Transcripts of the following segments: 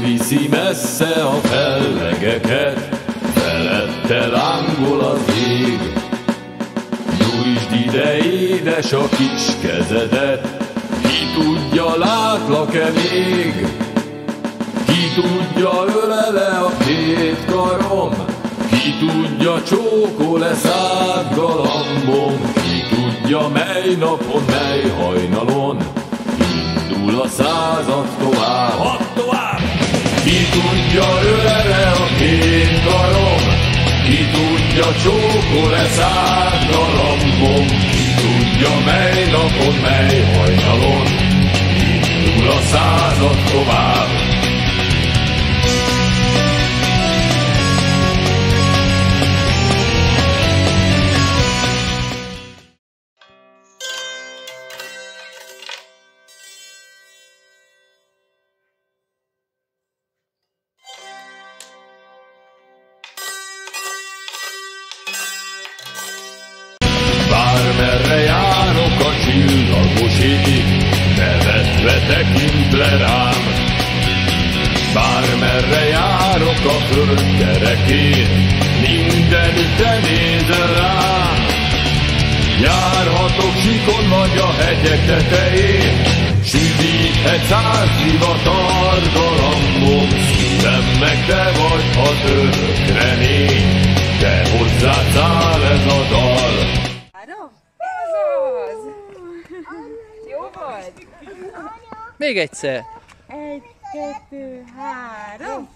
viszi messze a fellegeket, felette lángol az ég. Nyújtsd ide, édes, a kis kezedet, ki tudja, látlak-e még? Ki tudja, ölele a két karom, ki tudja, csókol-e szád galambom? Ki tudja, mely napon, mely hajnalon indul a század tovább? Hadd tovább! Ki tudja, ölele a két karom, ki tudja, csókol-e szád galambom? Ki tudja, mely napon, mely hajnalon indul a század tovább? Bármerre járok a csillagos ég, nevetve tekint le rám. Bármerre járok a föld kerekén, mindenütt nézel rám. Járhatok sikon vagy a hegyek tetején, süvíthet 100 divatar galambom. Szívemnek te vagy az örök remény, de hozzád száll ez a dal. Ez az! Jó vagy? Még egyszer! 1, 2, 3!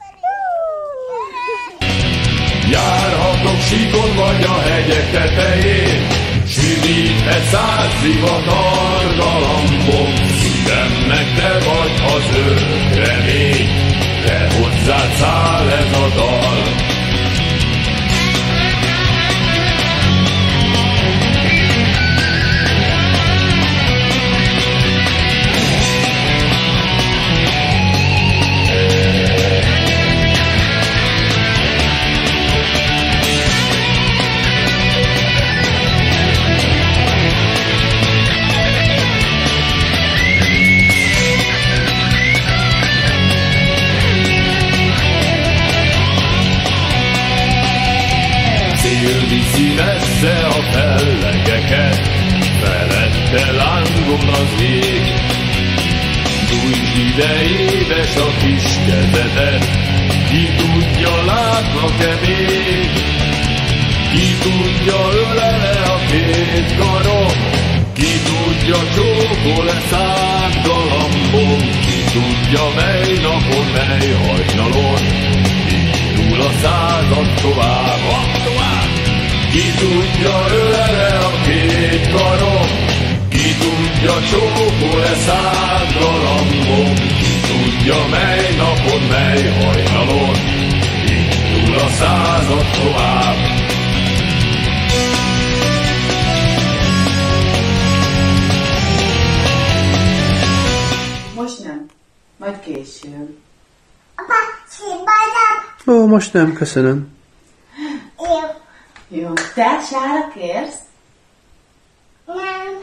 Járhatok síkon vagy a hegyek tetején, süvíthet 100 divatar galambom. Szívemnek te vagy az örök remény, de hozzád száll ez a dal. Viszi messze a fellegeket, felette lángol az ég. Nyújtsd ide, édes, a kis kezedet, ki tudja, látlak-e még? Ki tudja, ölele a két karom, ki tudja, csókol-e szád galambom? Ki tudja, mely napon, mely hajnalon indul a század tovább? Ki tudja, ölele a két karom, ki tudja, csókol-e szád galambom? Ki tudja, mely napon, mely hajnalon indul a század tovább? Most nem, majd később. Ó, most nem, köszönöm. Jó, te sára kérsz? Nem.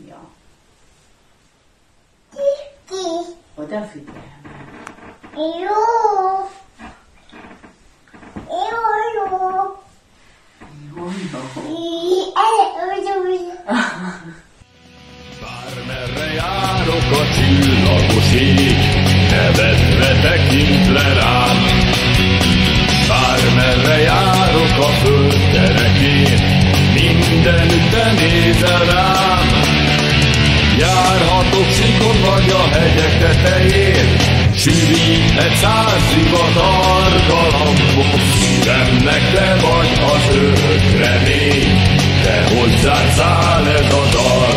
Jó. Ki? Odafigyelj. Jó. Jó. Bármerre járok a csillagos ég, nevetve tekint le rám. Bármerre járok a föld kerekén, mindenütt nézel rám. Járhatok sikon vagy a hegyek tetején, süvíthet 100 divatar galambom. Szívemnek te vagy az örök remény, de hozzád száll ez a dal.